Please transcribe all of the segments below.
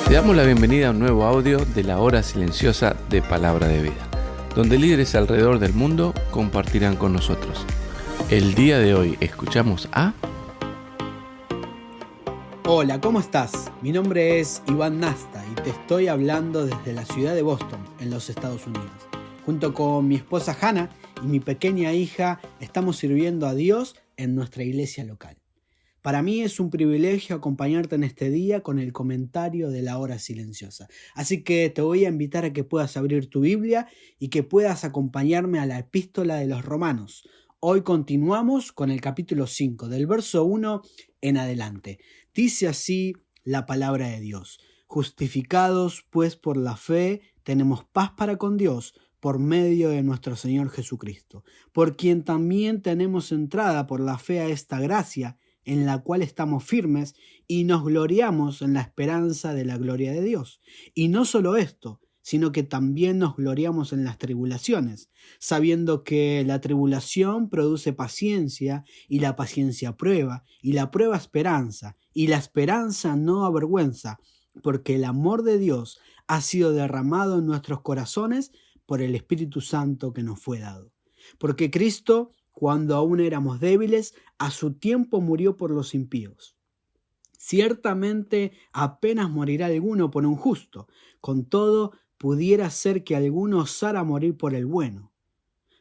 Te damos la bienvenida a un nuevo audio de la hora silenciosa de Palabra de Vida, donde líderes alrededor del mundo compartirán con nosotros. El día de hoy escuchamos a... Hola, ¿cómo estás? Mi nombre es Iván Nasta y te estoy hablando desde la ciudad de Boston, en los Estados Unidos. Junto con mi esposa Hannah y mi pequeña hija estamos sirviendo a Dios en nuestra iglesia local. Para mí es un privilegio acompañarte en este día con el comentario de la hora silenciosa. Así que te voy a invitar a que puedas abrir tu Biblia y que puedas acompañarme a la epístola de los Romanos. Hoy continuamos con el capítulo 5, del verso 1 en adelante. Dice así la palabra de Dios: justificados pues por la fe, tenemos paz para con Dios por medio de nuestro Señor Jesucristo, por quien también tenemos entrada por la fe a esta gracia, en la cual estamos firmes y nos gloriamos en la esperanza de la gloria de Dios. Y no solo esto, sino que también nos gloriamos en las tribulaciones, sabiendo que la tribulación produce paciencia, y la paciencia prueba, y la prueba esperanza, y la esperanza no avergüenza, porque el amor de Dios ha sido derramado en nuestros corazones por el Espíritu Santo que nos fue dado. Porque Cristo, cuando aún éramos débiles, a su tiempo murió por los impíos. Ciertamente apenas morirá alguno por un justo, con todo pudiera ser que alguno osara morir por el bueno.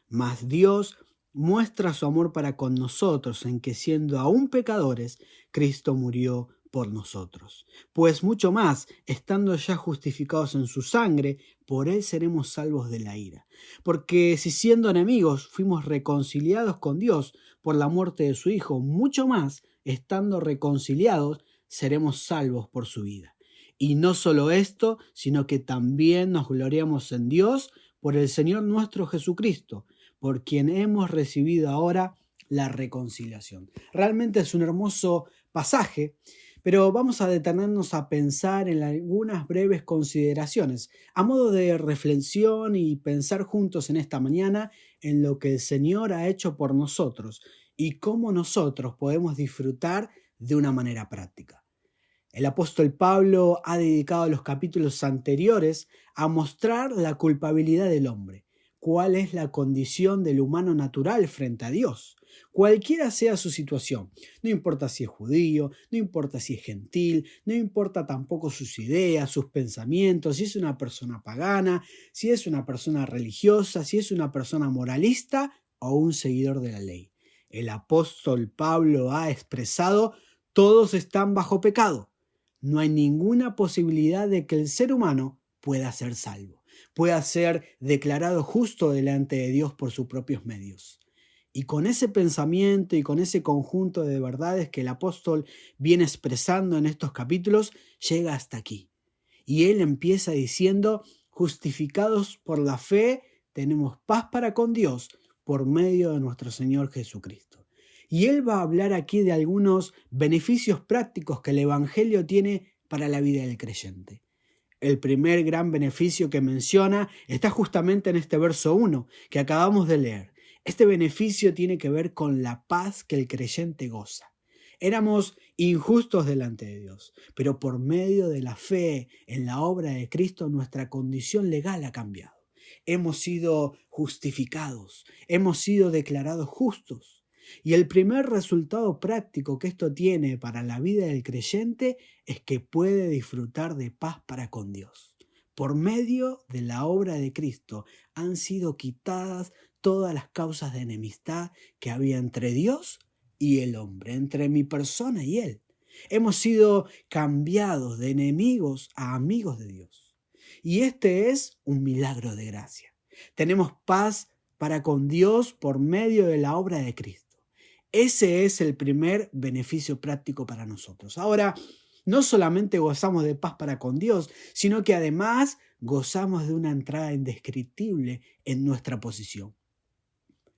Mas Dios muestra su amor para con nosotros en que, siendo aún pecadores, Cristo murió por nosotros. Pues mucho más, estando ya justificados en su sangre, por él seremos salvos de la ira. Porque si siendo enemigos fuimos reconciliados con Dios por la muerte de su Hijo, mucho más, estando reconciliados, seremos salvos por su vida. Y no solo esto, sino que también nos gloriamos en Dios por el Señor nuestro Jesucristo, por quien hemos recibido ahora la reconciliación. Realmente es un hermoso pasaje, pero vamos a detenernos a pensar en algunas breves consideraciones, a modo de reflexión y pensar juntos en esta mañana en lo que el Señor ha hecho por nosotros y cómo nosotros podemos disfrutar de una manera práctica. El apóstol Pablo ha dedicado los capítulos anteriores a mostrar la culpabilidad del hombre, cuál es la condición del humano natural frente a Dios, cualquiera sea su situación. No importa si es judío, no importa si es gentil, no importa tampoco sus ideas, sus pensamientos, si es una persona pagana, si es una persona religiosa, si es una persona moralista o un seguidor de la ley. El apóstol Pablo ha expresado: todos están bajo pecado. No hay ninguna posibilidad de que el ser humano pueda ser salvo, pueda ser declarado justo delante de Dios por sus propios medios. Y con ese pensamiento y con ese conjunto de verdades que el apóstol viene expresando en estos capítulos, llega hasta aquí. Y él empieza diciendo: justificados por la fe, tenemos paz para con Dios por medio de nuestro Señor Jesucristo. Y él va a hablar aquí de algunos beneficios prácticos que el Evangelio tiene para la vida del creyente. El primer gran beneficio que menciona está justamente en este verso 1 que acabamos de leer. Este beneficio tiene que ver con la paz que el creyente goza. Éramos injustos delante de Dios, pero por medio de la fe en la obra de Cristo nuestra condición legal ha cambiado. Hemos sido justificados, hemos sido declarados justos. Y el primer resultado práctico que esto tiene para la vida del creyente es que puede disfrutar de paz para con Dios. Por medio de la obra de Cristo han sido quitadas todas las causas de enemistad que había entre Dios y el hombre, entre mi persona y Él. Hemos sido cambiados de enemigos a amigos de Dios. Y este es un milagro de gracia. Tenemos paz para con Dios por medio de la obra de Cristo. Ese es el primer beneficio práctico para nosotros. Ahora, no solamente gozamos de paz para con Dios, sino que además gozamos de una entrada indescriptible en nuestra posición,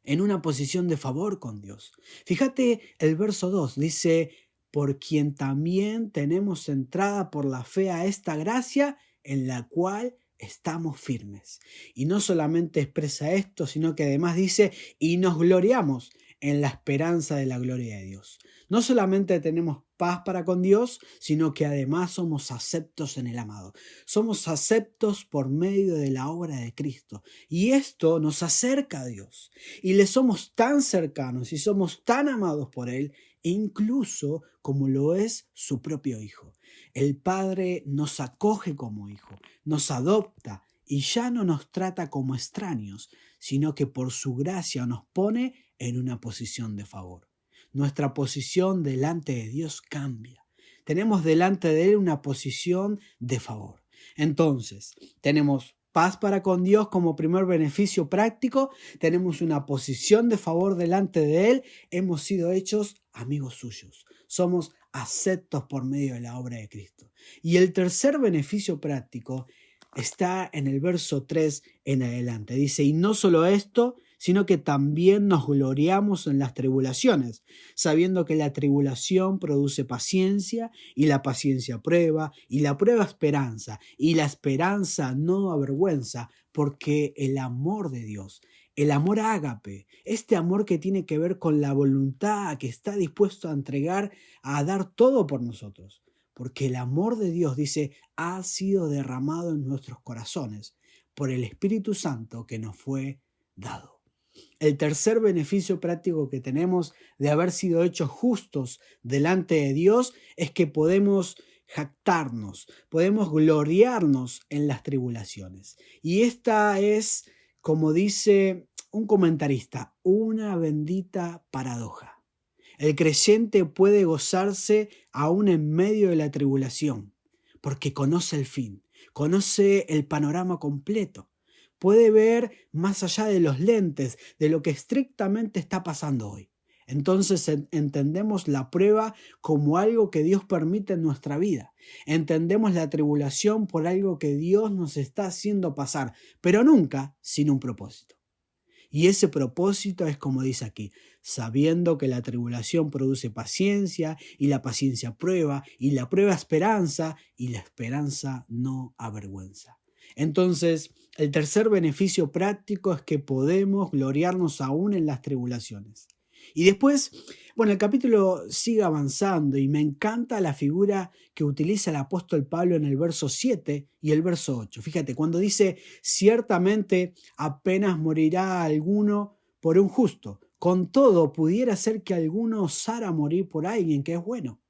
en una posición de favor con Dios. Fíjate el verso 2, dice: por quien también tenemos entrada por la fe a esta gracia en la cual estamos firmes. Y no solamente expresa esto, sino que además dice: y nos gloriamos en la esperanza de la gloria de Dios. No solamente tenemos paz para con Dios, sino que además somos aceptos en el amado. Somos aceptos por medio de la obra de Cristo. Y esto nos acerca a Dios. Y le somos tan cercanos y somos tan amados por Él, incluso como lo es su propio Hijo. El Padre nos acoge como hijo, nos adopta y ya no nos trata como extraños, sino que por su gracia nos pone en una posición de favor. Nuestra posición delante de Dios cambia. Tenemos delante de Él una posición de favor. Entonces, tenemos paz para con Dios como primer beneficio práctico, tenemos una posición de favor delante de Él, hemos sido hechos amigos suyos, somos aceptos por medio de la obra de Cristo. Y el tercer beneficio práctico está en el verso 3 en adelante. Dice, y no solo esto, sino que también nos gloriamos en las tribulaciones, sabiendo que la tribulación produce paciencia, y la paciencia prueba, y la prueba esperanza, y la esperanza no avergüenza, porque el amor de Dios, el amor ágape, este amor que tiene que ver con la voluntad que está dispuesto a entregar, a dar todo por nosotros. Porque el amor de Dios, dice, ha sido derramado en nuestros corazones por el Espíritu Santo que nos fue dado. El tercer beneficio práctico que tenemos de haber sido hechos justos delante de Dios es que podemos jactarnos, podemos gloriarnos en las tribulaciones. Y esta es, como dice un comentarista, una bendita paradoja. El creyente puede gozarse aún en medio de la tribulación, porque conoce el fin, conoce el panorama completo. Puede ver más allá de los lentes, de lo que estrictamente está pasando hoy. Entonces entendemos la prueba como algo que Dios permite en nuestra vida. Entendemos la tribulación por algo que Dios nos está haciendo pasar, pero nunca sin un propósito. Y ese propósito es como dice aquí, sabiendo que la tribulación produce paciencia, y la paciencia prueba, y la prueba esperanza, y la esperanza no avergüenza. Entonces, el tercer beneficio práctico es que podemos gloriarnos aún en las tribulaciones. Y después, el capítulo sigue avanzando y me encanta la figura que utiliza el apóstol Pablo en el verso 7 y el verso 8. Fíjate, cuando dice, ciertamente apenas morirá alguno por un justo. Con todo, pudiera ser que alguno osara morir por alguien que es bueno.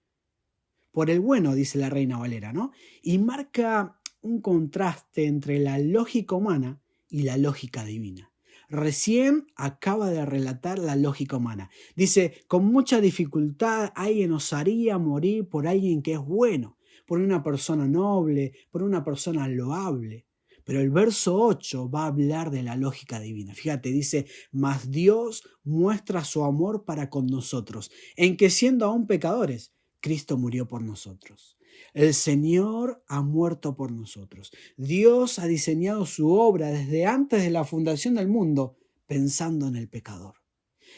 Por el bueno, dice la Reina Valera, ¿no? Y marca un contraste entre la lógica humana y la lógica divina. Recién acaba de relatar la lógica humana. Dice, con mucha dificultad alguien osaría morir por alguien que es bueno, por una persona noble, por una persona loable. Pero el verso 8 va a hablar de la lógica divina. Fíjate, dice, mas Dios muestra su amor para con nosotros, en que siendo aún pecadores, Cristo murió por nosotros. El Señor ha muerto por nosotros. Dios ha diseñado su obra desde antes de la fundación del mundo, pensando en el pecador.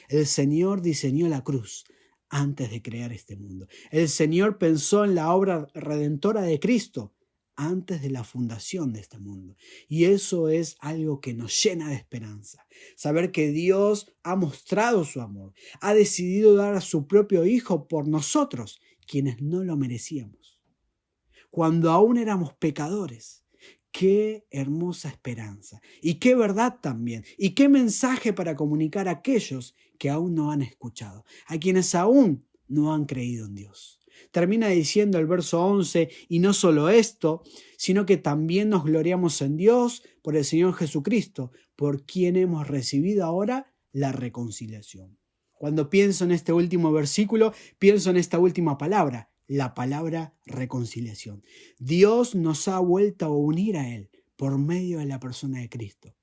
El Señor diseñó la cruz antes de crear este mundo. El Señor pensó en la obra redentora de Cristo antes de la fundación de este mundo. Y eso es algo que nos llena de esperanza. Saber que Dios ha mostrado su amor, ha decidido dar a su propio Hijo por nosotros, quienes no lo merecíamos. Cuando aún éramos pecadores. Qué hermosa esperanza. Y qué verdad también. Y qué mensaje para comunicar a aquellos que aún no han escuchado. A quienes aún no han creído en Dios. Termina diciendo el verso 11, y no solo esto, sino que también nos gloriamos en Dios por el Señor Jesucristo, por quien hemos recibido ahora la reconciliación. Cuando pienso en este último versículo, pienso en esta última palabra, la palabra reconciliación. Dios nos ha vuelto a unir a Él por medio de la persona de Cristo.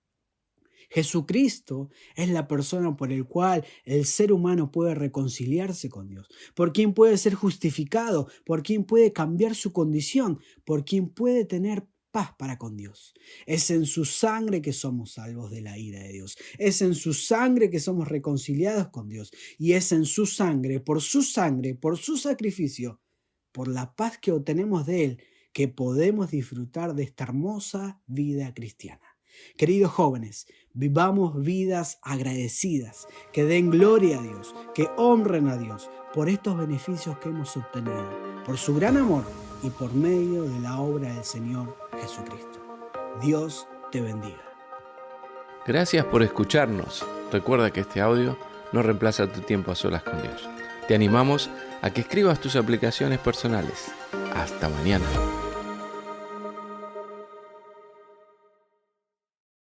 Jesucristo es la persona por el cual el ser humano puede reconciliarse con Dios, por quien puede ser justificado, por quien puede cambiar su condición, por quien puede tener paz para con Dios. Es en su sangre que somos salvos de la ira de Dios. Es en su sangre que somos reconciliados con Dios. Y es en su sangre, por su sacrificio, por la paz que obtenemos de Él, que podemos disfrutar de esta hermosa vida cristiana. Queridos jóvenes, vivamos vidas agradecidas, que den gloria a Dios, que honren a Dios, por estos beneficios que hemos obtenido, por su gran amor y por medio de la obra del Señor Jesucristo. Dios te bendiga. Gracias por escucharnos. Recuerda que este audio no reemplaza tu tiempo a solas con Dios. Te animamos a que escribas tus aplicaciones personales. Hasta mañana.